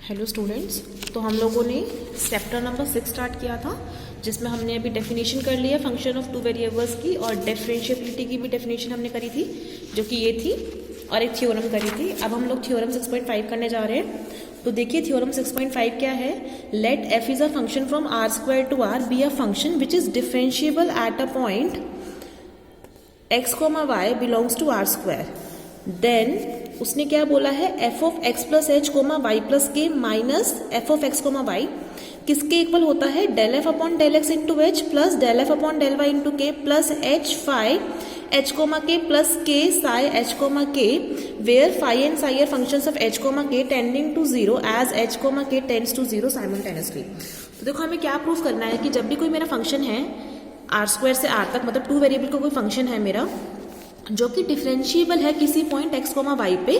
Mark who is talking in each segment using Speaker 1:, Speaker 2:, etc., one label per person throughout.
Speaker 1: Hello students, तो हम लोगों ने चैप्टर नंबर 6 स्टार्ट किया था, जिसमें हमने अभी डेफिनेशन कर लिया फंक्शन ऑफ टू वेरिएबल्स की, और डिफरेंशिएबिलिटी की भी डेफिनेशन हमने करी थी, जो कि ये थी, और एक थ्योरम करी थी। अब हम लोग थ्योरम 6.5 करने जा रहे हैं। तो देखिए थ्योरम 6.5 क्या है। Let F is a function from R square to R be a function which is differentiable at a point x, y belongs to R square. Then उसने क्या बोला है, F of x plus H Y plus के minus F of x Y किसके equal होता है, del F upon del x into H plus del F upon del Y into के plus H phi h k plus k psi h k, where phi and psi are functions of h k tending to zero as h k tends to zero simultaneously. तो देखो हमें क्या proof करना है कि जब भी कोई मेरा फंक्शन है आर स्क्वायर से आर तक, मतलब टू वेरिएबल का कोई फंक्शन है मेरा जो कि डिफरेंशिएबल है किसी पॉइंट एक्स वाई पे,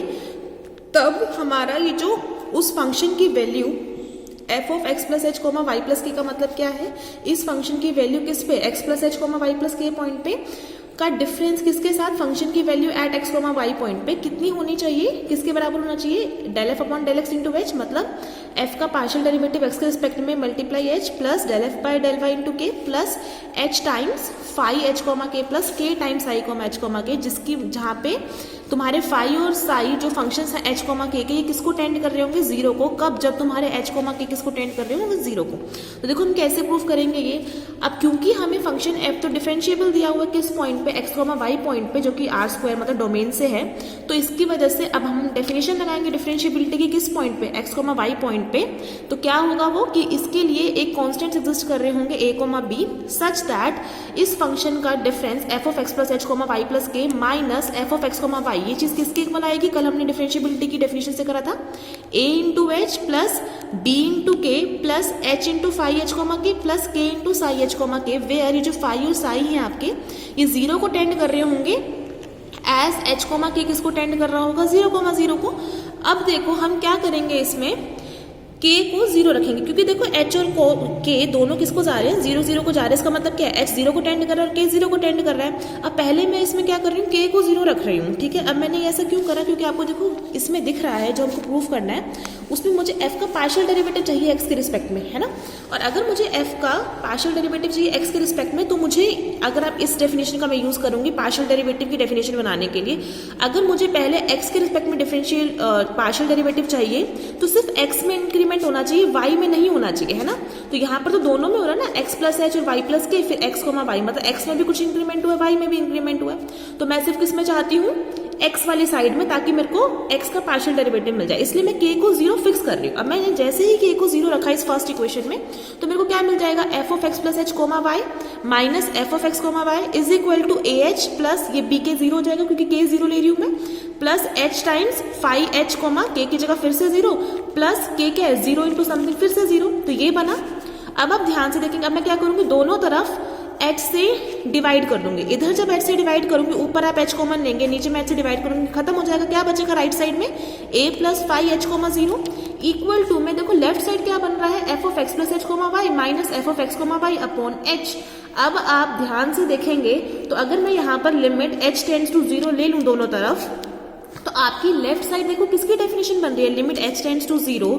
Speaker 1: तब हमारा ये जो उस फंक्शन की value F of x plus H Y plus K का मतलब क्या है, इस फंक्शन की वैल्यू किस पे, x plus H Y plus k point पे का डिफरेंस किसके साथ, फंक्शन की value at x y point पे कितनी होनी चाहिए, किसके बराबर होना चाहिए, del F upon del x into h, मतलब एफ का पार्शियल डेरिवेटिव एक्स के रिस्पेक्ट में multiply h plus del f by del Y into के plus h times phi h k plus k times psi h k, जिसकी जहाँ पे तुम्हारे phi और साई जो फंक्शंस हैं एच के ये किसको टेंड कर रहे होंगे, जीरो को। कब, जब तुम्हारे एच के किसको टेंड कर रहे होंगे, जीरो को। तो देखो हम कैसे प्रूफ करेंगे ये। अब क्योंकि हमें फंक्शन एफ तो डिफरेंशिएबल दिया हुआ है किस पॉइंट पे, एक्स वाई पॉइंट पे, जो कि आर स्क्वायर मतलब डोमेन से है, तो इसकी वजह से अब हम डेफिनेशन लगाएंगे डिफरेंशिएबिलिटी की किस पॉइंट पे, एक्स वाई पॉइंट पे। तो क्या होगा वो कि इसके लिए एक कॉन्स्टेंट एग्जिस्ट कर रहे होंगे ए बी, सच दैट इस फंक्शन का difference f of x plus H Y plus के minus F of x y, ये चीज किसके इक्वल आएगी, कल हमने डिफरेंशिएबिलिटी की डेफिनेशन से करा था, a into H plus b into के plus h into phi h k plus k into psi h k, where ये जो फाई और साई है आपके ये जीरो को टेंड कर रहे होंगे एज एच के किसको टेंड कर रहा होगा, जीरो जीरो को। अब देखो हम क्या करेंगे, इसमें k को जीरो रखेंगे, क्योंकि देखो h और k दोनों किसको जा रहे हैं, जीरो जीरो को जा रहे हैं। इसका मतलब क्या है, h जीरो को टेंड कर रहा है और k जीरो को टेंड कर रहा है। अब पहले मैं इसमें क्या कर रही हूँ, k को जीरो रख रही हूँ, ठीक है। अब मैंने ऐसा क्यों करा, क्योंकि आपको देखो इसमें दिख रहा है जो हमको प्रूफ करना है, उसमें मुझे f का पार्शियल डेरिवेटिव चाहिए x के रिस्पेक्ट में, है ना। और अगर मुझे f का पार्शियल डेरिवेटिव चाहिए x के रिस्पेक्ट में, तो मुझे, अगर आप इस डेफिनेशन का मैं यूज करूंगी पार्शियल डेरिवेटिव की डेफिनेशन बनाने के लिए, अगर मुझे पहले x के रिस्पेक्ट में डिफरेंशियल पार्शियल डेरिवेटिव चाहिए तो सिर्फ x में इंक्रीमेंट होना चाहिए, y में नहीं होना चाहिए, है ना। तो यहाँ पर तो दोनों में हो रहा है ना, x प्लस एच और y प्लस के, फिर x y, मतलब x में भी कुछ इंक्रीमेंट हुआ है, y में भी इंक्रीमेंट हुआ है। तो मैं सिर्फ किस में चाहती हूँ, x वाली साइड में, ताकि मेरे को x का पार्शियल डेरिवेटिव मिल जाए, इसलिए मैं k को जीरो फिक्स कर रही हूँ। अब मैंने जैसे ही k को जीरो रखा इस फर्स्ट इक्वेशन में, तो मेरे को क्या मिल जाएगा, f of x plus H Y minus F of x Y is equal to A H plus ये b के जीरो हो जाएगा, क्योंकि k जीरो ले रही हूँ मैं, plus h times phi H k की जगह फिर से जीरो प्लस k क्या है, जीरो इंटू समथिंग फिर से जीरो, तो ये बना। अब आप ध्यान से देखेंगे, अब मैं क्या करूंगी, दोनों तरफ h से डिवाइड कर दूंगी। इधर जब h से डिवाइड करूंगी, ऊपर आप h कॉमन लेंगे, नीचे मैं h से डिवाइड करूंगी, खत्म हो जाएगा। क्या बचेगा राइट साइड में, a plus phi H zero equal to में देखो लेफ्ट साइड क्या बन रहा है, f of x plus H Y minus F of x Y upon h। अब आप ध्यान से देखेंगे तो अगर मैं यहाँ पर limit h tends to zero ले लूँ दोनों तरफ, तो आपकी लेफ्ट साइड देखो किसकी डेफिनेशन बन रही है, limit h tends to zero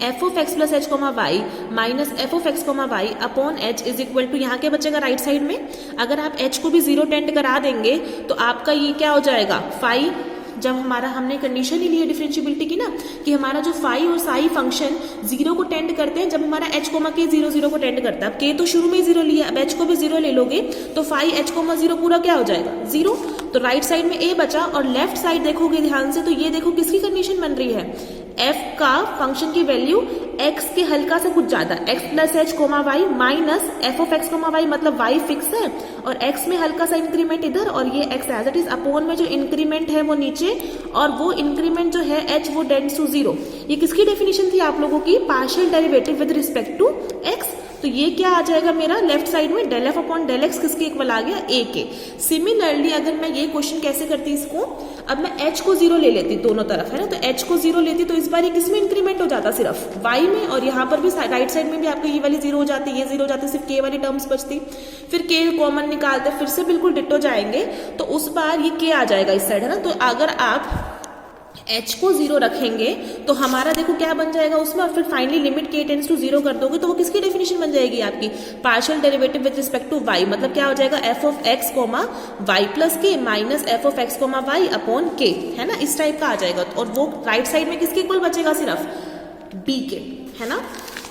Speaker 1: F of x plus H Y minus F of x Y upon h is equal to, यहाँ क्या बचेगा राइट साइड में, अगर आप h को भी जीरो टेंड करा देंगे तो आपका ये क्या हो जाएगा, फाई, जब हमारा हमने कंडीशन ही ली है डिफरेंशिएबिलिटी की ना, कि हमारा जो फाई और साई फंक्शन जीरो को टेंड करते हैं, जब हमारा h के जीरो जीरो को टेंड करता है। अब k तो शुरू में ही जीरो लिया, अब h को भी जीरो ले लोगे तो फाई h जीरो पूरा क्या हो जाएगा, जीरो। तो राइट साइड में a बचा, और लेफ्ट साइड देखोगे ध्यान से तो ये देखो किसकी कंडीशन बन रही है, f का फंक्शन की वैल्यू x के हल्का से कुछ ज्यादा, x plus H Y minus F of x Y, मतलब y फिक्स है और x में हल्का सा इंक्रीमेंट इधर, और ये x as it is upon में जो इंक्रीमेंट है वो नीचे, और वो इंक्रीमेंट जो है h वो टेंड्स टू जीरो। ये किसकी डेफिनेशन थी आप लोगों की, partial derivative with respect to x। तो ये क्या आ जाएगा मेरा लेफ्ट साइड में, del F upon del X किसके इक्वल आ गया, a के। सिमिलरली अगर मैं ये क्वेश्चन कैसे करती इसको, अब मैं h को जीरो ले लेती दोनों तरफ, है ना, तो h को जीरो लेती तो इस बार ये किसमें इंक्रीमेंट हो जाता, सिर्फ y में, और यहाँ पर भी राइट साइड में भी आपको ये वाली जीरो हो जाती, ये जीरो हो जाती, सिर्फ k वाली टर्म्स बचती, फिर k कॉमन निकालते फिर से बिल्कुल डिट्टो जाएंगे, तो उस बार ये k आ जाएगा इस साइड, है ना। तो अगर आप h को 0 रखेंगे तो हमारा देखो क्या बन जाएगा उसमें, और फिर finally limit k tends to 0 कर दोगे तो वो किसकी डेफिनेशन बन जाएगी आपकी, partial derivative with respect to y, मतलब क्या हो जाएगा f of x comma y plus के minus f of x comma y upon k, है ना, इस टाइप का आ जाएगा। और वो राइट साइड में किसके इक्वल बचेगा, सिर्फ b के, है ना।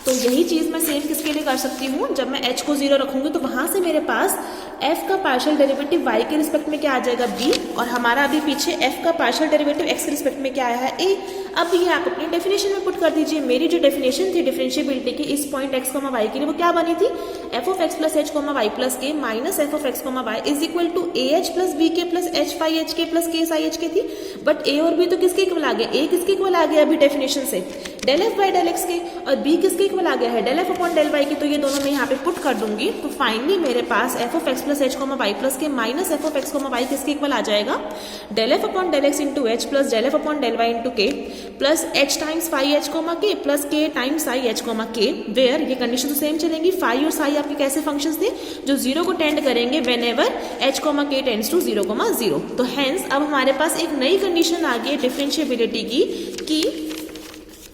Speaker 1: तो यही चीज मैं सेम किसके लिए कर सकती हूँ, जब मैं h को 0 रखूंगी तो वहां से मेरे पास f का पार्शियल डेरिवेटिव y के रिस्पेक्ट में क्या आ जाएगा b, और हमारा अभी पीछे f का पार्शियल डेरिवेटिव x के रिस्पेक्ट में क्या आया है a। अब ये आप अपनी डेफिनेशन में पुट कर दीजिए। मेरी जो डेफिनेशन थी डिफरेंशिएबिलिटी की इस पॉइंट x, y के लिए वो क्या बनी थी, f of x plus h, y plus k minus f of x, y is equal to ah plus bk plus h phi hk plus k psi hk थी। But a और b तो किसके इक्वल आ गया, a किसके equal आ गया अभी डेफिनेशन से, del f by del x के, और b किसके इक्वल आ गया है, del f upon del y की। तो ये दोनों मैं यहाँ पे पुट कर दूंगी तो फाइनली मेरे पास f of x plus h, y plus के minus f of x, y किसके इक्वल आ जाएगा, del f upon del x into h plus del f upon del y into k plus h times phi h, k plus k times psi h, k, where ये condition तो same चलेंगी। Phi और psi आपके कैसे functions थे, जो 0 को tend करेंगे whenever h, k tends to 0, 0। तो हेंस अब हमारे पास एक नई कंडीशन आ गई डिफरेंशिएबिलिटी की कि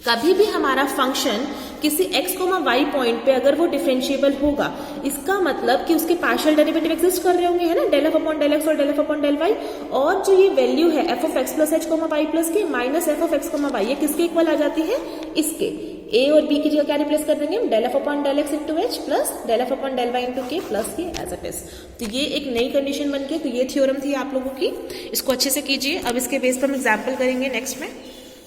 Speaker 1: कभी भी हमारा फंक्शन किसी x, y पॉइंट पे अगर वो डिफरेंशिएबल होगा, इसका मतलब कि उसके पार्शियल डेरिवेटिव एग्जिस्ट कर रहे होंगे, है ना, del f upon del x और del f upon del y, और जो ये वैल्यू है f of x plus h, y plus के minus f of x, y ये किसके इक्वल आ जाती है, इसके। a और b की जगह क्या रिप्लेस कर देंगे, del f upon del x into h plus del f upon del y into k plus K as it is. तो ये एक नई कंडीशन बन गई। तो ये थ्योरम थी आप लोगों की, इसको अच्छे से कीजिए। अब इसके बेस पर हम एग्जाम्पल करेंगे नेक्स्ट में।